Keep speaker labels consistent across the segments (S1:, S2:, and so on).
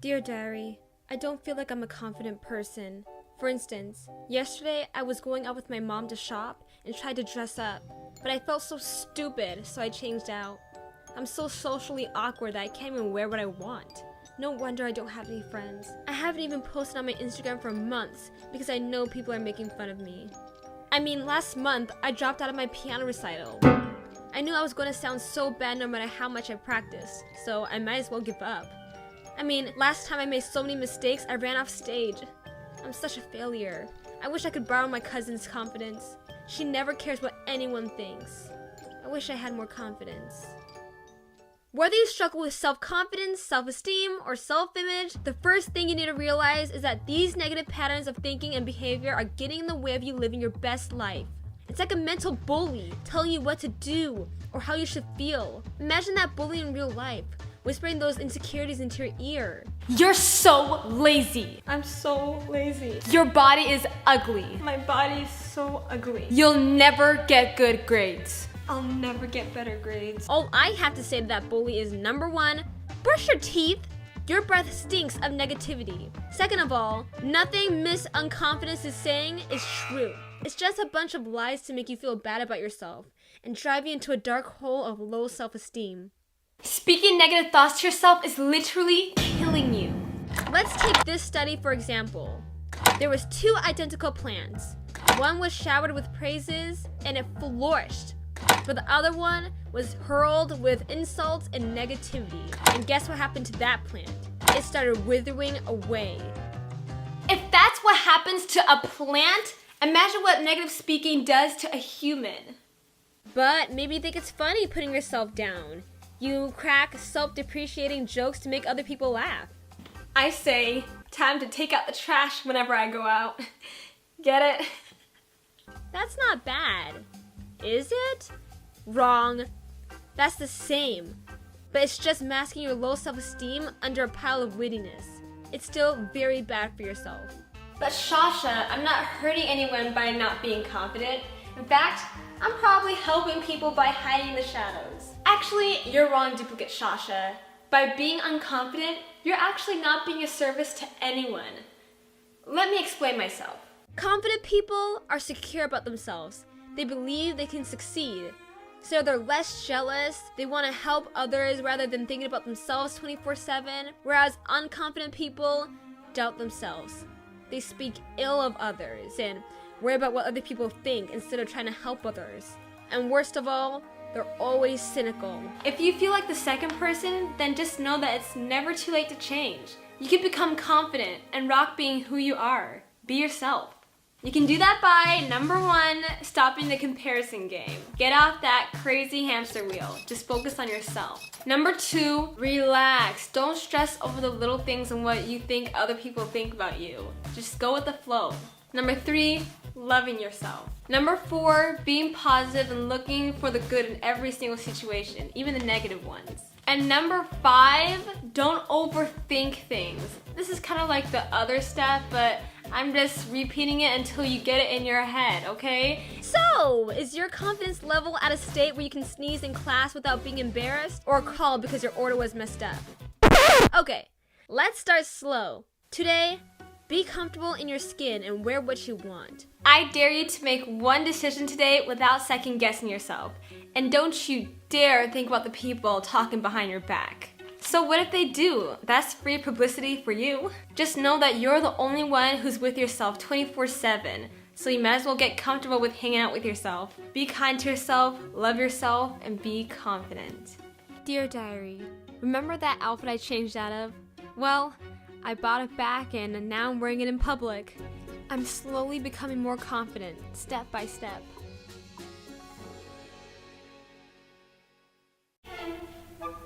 S1: Dear Diary, I don't feel like I'm a confident person. For instance, yesterday I was going out with my mom to shop and tried to dress up, but I felt so stupid, so I changed out. I'm so socially awkward that I can't even wear what I want. No wonder I don't have any friends. I haven't even posted on my Instagram for months because I know people are making fun of me. I mean, last month I dropped out of my piano recital. I knew I was going to sound so bad no matter how much I practiced, so I might as well give up. I mean, last time I made so many mistakes, I ran off stage. I'm such a failure. I wish I could borrow my cousin's confidence. She never cares what anyone thinks. I wish I had more confidence. Whether you struggle with self-confidence, self-esteem, or self-image, the first thing you need to realize is that these negative patterns of thinking and behavior are getting in the way of you living your best life. It's like a mental bully telling you what to do or how you should feel. Imagine that bully in real life, whispering those insecurities into your ear.
S2: You're so lazy.
S1: I'm so lazy.
S2: Your body is ugly.
S1: My body is so ugly.
S2: You'll never get good grades.
S1: I'll never get better grades. All I have to say to that bully is, number one, brush your teeth. Your breath stinks of negativity. Second of all, nothing Miss Unconfidence is saying is true. It's just a bunch of lies to make you feel bad about yourself and drive you into a dark hole of low self-esteem.
S2: Speaking negative thoughts to yourself is literally killing you.
S1: Let's take this study for example. There was 2 identical plants. One was showered with praises and it flourished. But the other one was hurled with insults and negativity. And guess what happened to that plant? It started withering away.
S2: If that's what happens to a plant, imagine what negative speaking does to a human.
S1: But maybe you think it's funny putting yourself down. You crack self-depreciating jokes to make other people laugh.
S2: I say, time to take out the trash whenever I go out. Get it?
S1: That's not bad. Is it? Wrong. That's the same. But it's just masking your low self-esteem under a pile of wittiness. It's still very bad for yourself.
S2: But Shasha, I'm not hurting anyone by not being confident. In fact, I'm probably helping people by hiding in the shadows. Actually, you're wrong, duplicate Shasha. By being unconfident, you're actually not being a service to anyone. Let me explain myself.
S1: Confident people are secure about themselves. They believe they can succeed. So they're less jealous, they want to help others rather than thinking about themselves 24/7, whereas unconfident people doubt themselves. They speak ill of others and worry about what other people think instead of trying to help others. And worst of all, they're always cynical.
S2: If you feel like the second person, then just know that it's never too late to change. You can become confident and rock being who you are. Be yourself. You can do that by, number 1, stopping the comparison game. Get off that crazy hamster wheel. Just focus on yourself. Number 2, relax. Don't stress over the little things and what you think other people think about you. Just go with the flow. Number 3, loving yourself. Number 4, being positive and looking for the good in every single situation, even the negative ones. And number 5, don't overthink things. This is kind of like the other stuff, but I'm just repeating it until you get it in your head, okay?
S1: So, is your confidence level at a state where you can sneeze in class without being embarrassed or call because your order was messed up? Okay, let's start slow. Today, be comfortable in your skin and wear what you want.
S2: I dare you to make one decision today without second guessing yourself. And don't you dare think about the people talking behind your back. So what if they do? That's free publicity for you. Just know that you're the only one who's with yourself 24/7. So you might as well get comfortable with hanging out with yourself. Be kind to yourself, love yourself, and be confident.
S1: Dear Diary, remember that outfit I changed out of? Well, I bought it back and now I'm wearing it in public. I'm slowly becoming more confident, step by step.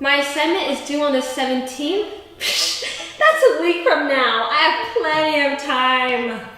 S2: My assignment is due on the 17th. That's a week from now. I have plenty of time.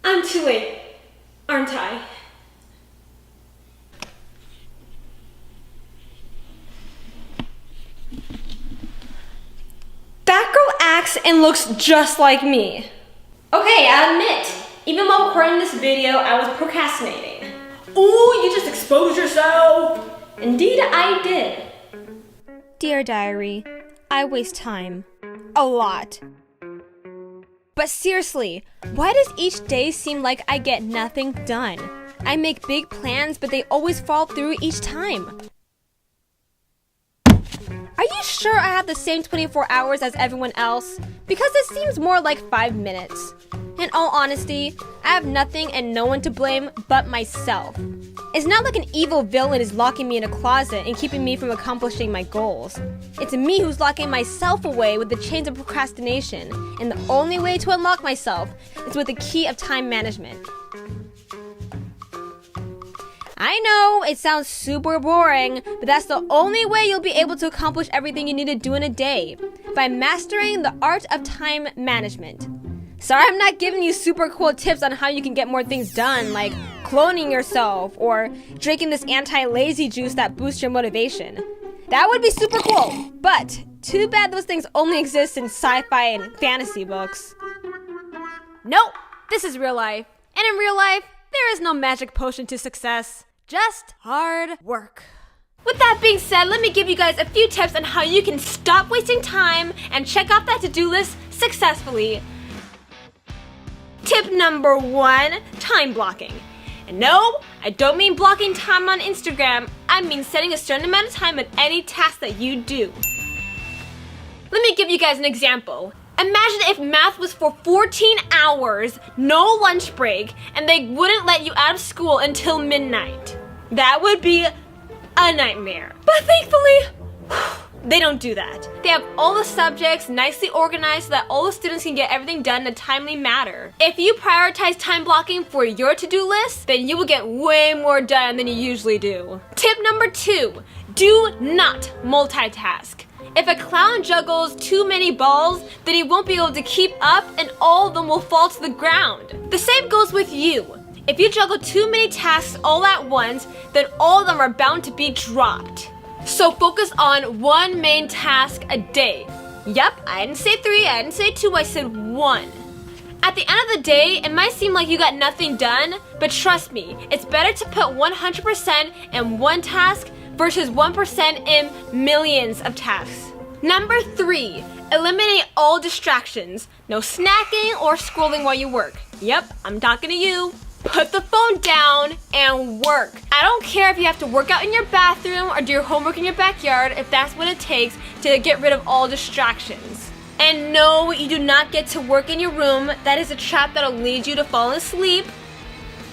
S2: I'm too late, aren't I? and looks just like me. Okay, I admit, even while recording this video, I was procrastinating. Ooh, you just exposed yourself! Indeed, I did.
S1: Dear Diary, I waste time. A lot. But seriously, why does each day seem like I get nothing done? I make big plans, but they always fall through each time. Are you sure I have the same 24 hours as everyone else? Because it seems more like 5 minutes. In all honesty, I have nothing and no one to blame but myself. It's not like an evil villain is locking me in a closet and keeping me from accomplishing my goals. It's me who's locking myself away with the chains of procrastination, and the only way to unlock myself is with the key of time management. I know, it sounds super boring, but that's the only way you'll be able to accomplish everything you need to do in a day, by mastering the art of time management. Sorry I'm not giving you super cool tips on how you can get more things done, like cloning yourself or drinking this anti-lazy juice that boosts your motivation. That would be super cool, but too bad those things only exist in sci-fi and fantasy books. Nope, this is real life. And in real life, there is no magic potion to success, just hard work.
S2: With that being said, let me give you guys a few tips on how you can stop wasting time and check off that to-do list successfully. Tip number 1, time blocking. And no, I don't mean blocking time on Instagram, I mean setting a certain amount of time at any task that you do. Let me give you guys an example. Imagine if math was for 14 hours, no lunch break, and they wouldn't let you out of school until midnight. That would be a nightmare. But thankfully, they don't do that. They have all the subjects nicely organized so that all the students can get everything done in a timely manner. If you prioritize time blocking for your to-do list, then you will get way more done than you usually do. Tip number 2, do not multitask. If a clown juggles too many balls, then he won't be able to keep up and all of them will fall to the ground. The same goes with you. If you juggle too many tasks all at once, then all of them are bound to be dropped. So focus on one main task a day. Yep, I didn't say 3, I didn't say 2, I said 1. At the end of the day, it might seem like you got nothing done, but trust me, it's better to put 100% in one task versus 1% in millions of tasks. Number 3, eliminate all distractions. No snacking or scrolling while you work. Yep, I'm talking to you. Put the phone down and work. I don't care if you have to work out in your bathroom or do your homework in your backyard if that's what it takes to get rid of all distractions. And no, you do not get to work in your room. That is a trap that'll lead you to fall asleep,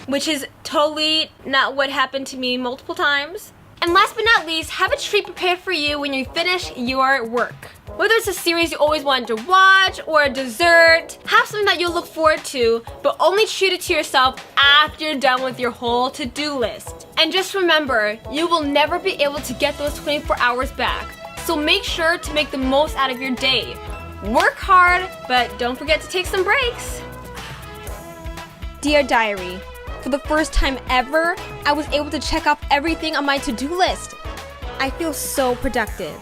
S2: which is totally not what happened to me multiple times. And last but not least, have a treat prepared for you when you finish your work. Whether it's a series you always wanted to watch or a dessert, have something that you'll look forward to, but only treat it to yourself after you're done with your whole to-do list. And just remember, you will never be able to get those 24 hours back. So make sure to make the most out of your day. Work hard, but don't forget to take some breaks.
S1: Dear Diary, for the first time ever, I was able to check off everything on my to-do list. I feel so productive.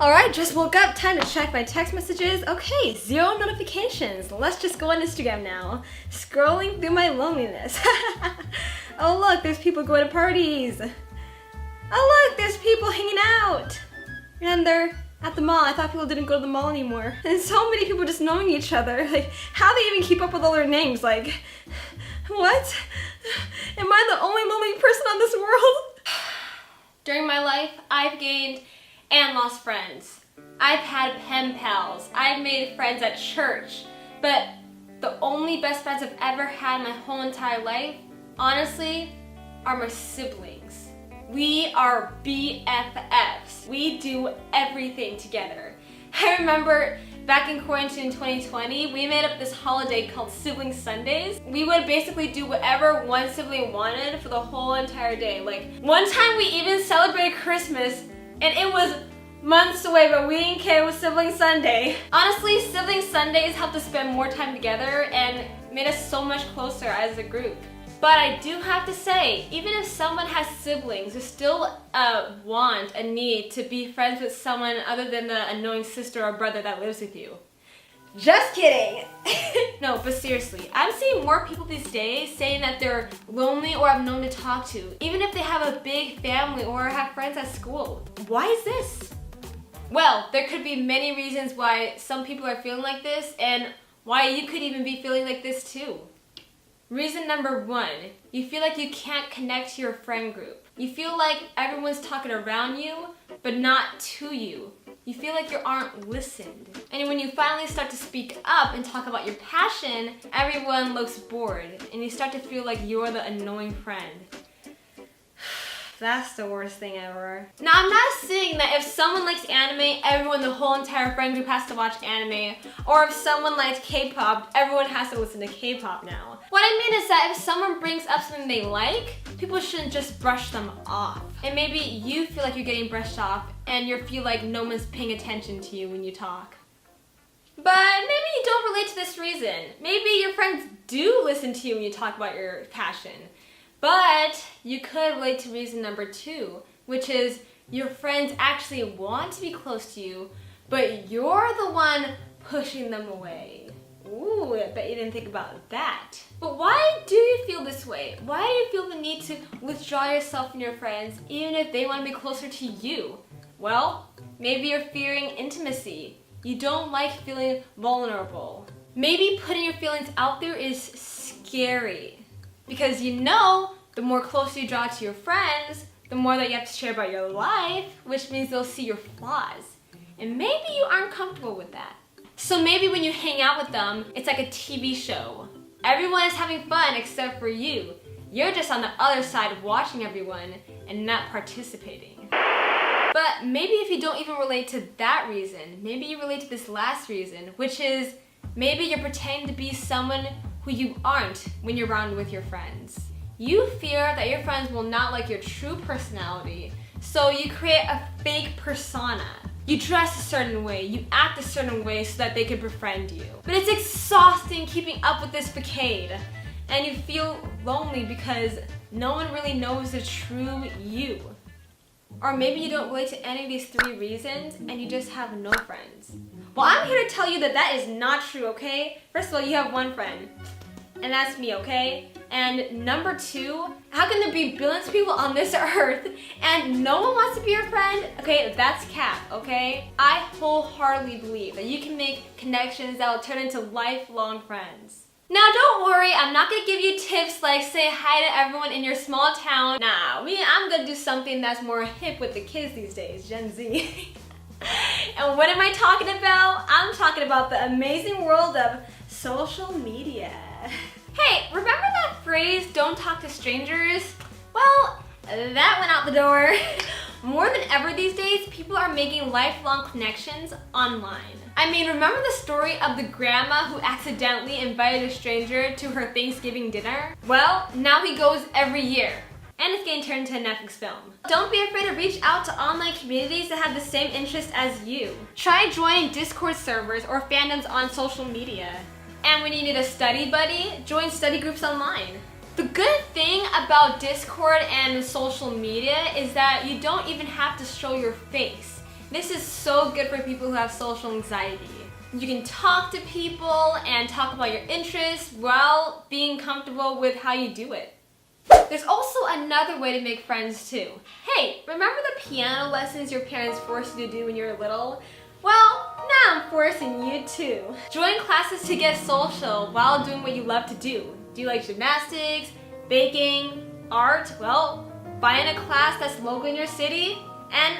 S2: Alright, just woke up, time to check my text messages. Okay, 0 notifications. Let's just go on Instagram now. Scrolling through my loneliness. Oh look, there's people going to parties. Oh look, there's people hanging out. And they're at the mall. I thought people didn't go to the mall anymore. And so many people just knowing each other. Like, how do they even keep up with all their names? Like, what? Am I the only lonely person on this world? During my life, I've gained and lost friends. I've had pen pals. I've made friends at church. But the only best friends I've ever had my whole entire life, honestly, are my siblings. We are BFFs. We do everything together. I remember back in quarantine in 2020, we made up this holiday called Sibling Sundays. We would basically do whatever one sibling wanted for the whole entire day. Like, one time we even celebrated Christmas, and it was months away, but we didn't care. It was Sibling Sunday. Honestly, Sibling Sundays helped us spend more time together and made us so much closer as a group. But I do have to say, even if someone has siblings, there's still a want, a need to be friends with someone other than the annoying sister or brother that lives with you. Just kidding! No, but seriously, I'm seeing more people these days saying that they're lonely or have no one to talk to, even if they have a big family or have friends at school. Why is this? Well, there could be many reasons why some people are feeling like this, and why you could even be feeling like this too. Reason number 1, you feel like you can't connect to your friend group. You feel like everyone's talking around you, but not to you. You feel like you aren't listened. And when you finally start to speak up and talk about your passion, everyone looks bored, and you start to feel like you're the annoying friend. That's the worst thing ever. Now, I'm not saying that if someone likes anime, everyone, the whole entire friend group has to watch anime. Or if someone likes K-pop, everyone has to listen to K-pop now. What I mean is that if someone brings up something they like, people shouldn't just brush them off. And maybe you feel like you're getting brushed off, and you feel like no one's paying attention to you when you talk. But maybe you don't relate to this reason. Maybe your friends do listen to you when you talk about your passion. But you could relate to reason number 2, which is your friends actually want to be close to you, but you're the one pushing them away. Ooh, I bet you didn't think about that. But why do you feel this way? Why do you feel the need to withdraw yourself from your friends even if they want to be closer to you? Well, maybe you're fearing intimacy. You don't like feeling vulnerable. Maybe putting your feelings out there is scary. Because you know, the more close you draw to your friends, the more that you have to share about your life, which means they'll see your flaws. And maybe you aren't comfortable with that. So maybe when you hang out with them, it's like a TV show. Everyone is having fun except for you. You're just on the other side watching everyone and not participating. But maybe if you don't even relate to that reason, maybe you relate to this last reason, which is maybe you're pretending to be someone who you aren't when you're around with your friends. You fear that your friends will not like your true personality, so you create a fake persona. You dress a certain way, you act a certain way so that they can befriend you. But it's exhausting keeping up with this facade, and you feel lonely because no one really knows the true you. Or maybe you don't relate to any of these 3 reasons and you just have no friends. Well, I'm here to tell you that that is not true, okay? First of all, you have 1 friend, and that's me, okay? And number 2, how can there be billions of people on this earth and no one wants to be your friend? Okay, that's cap, okay? I wholeheartedly believe that you can make connections that will turn into lifelong friends. Now, don't worry, I'm not gonna give you tips like say hi to everyone in your small town. Nah, I'm gonna do something that's more hip with the kids these days, Gen Z. And what am I talking about? I'm talking about the amazing world of social media. Hey, remember that phrase, don't talk to strangers? Well, that went out the door. More than ever these days, people are making lifelong connections online. I mean, remember the story of the grandma who accidentally invited a stranger to her Thanksgiving dinner? Well, now he goes every year. And it's getting turned into a Netflix film. Don't be afraid to reach out to online communities that have the same interests as you. Try joining Discord servers or fandoms on social media. And when you need a study buddy, join study groups online. The good thing about Discord and social media is that you don't even have to show your face. This is so good for people who have social anxiety. You can talk to people and talk about your interests while being comfortable with how you do it. There's also another way to make friends too. Hey, remember the piano lessons your parents forced you to do when you were little? Well, now I'm forcing you too. Join classes to get social while doing what you love to do. Do you like gymnastics, baking, art? Well, find a class that's local in your city and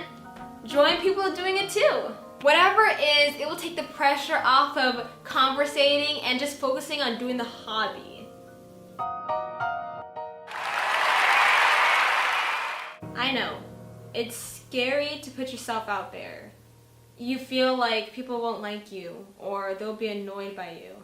S2: join people doing it too. Whatever it is, it will take the pressure off of conversating and just focusing on doing the hobby. I know, it's scary to put yourself out there. You feel like people won't like you or they'll be annoyed by you.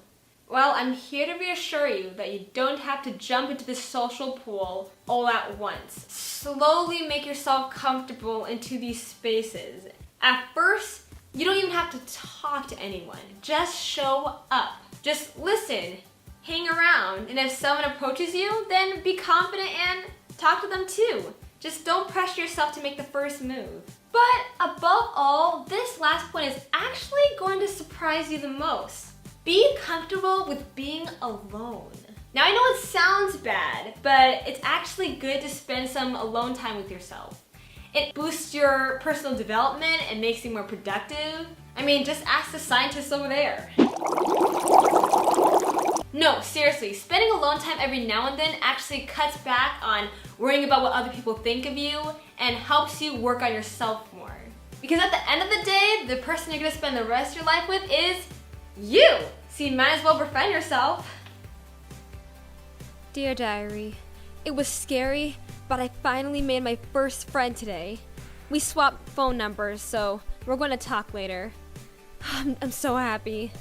S2: Well, I'm here to reassure you that you don't have to jump into this social pool all at once. Slowly make yourself comfortable into these spaces. At first, you don't even have to talk to anyone. Just show up. Just listen, hang around, and if someone approaches you, then be confident and talk to them too. Just don't pressure yourself to make the first move. But above all, this last point is actually going to surprise you the most. Be comfortable with being alone. Now I know it sounds bad, but it's actually good to spend some alone time with yourself. It boosts your personal development and makes you more productive. I mean, just ask the scientists over there. No, seriously, spending alone time every now and then actually cuts back on worrying about what other people think of you and helps you work on yourself more. Because at the end of the day, the person you're gonna spend the rest of your life with is you. So you might as well befriend yourself.
S1: Dear Diary, it was scary, but I finally made my first friend today. We swapped phone numbers, so we're going to talk later. I'm so happy.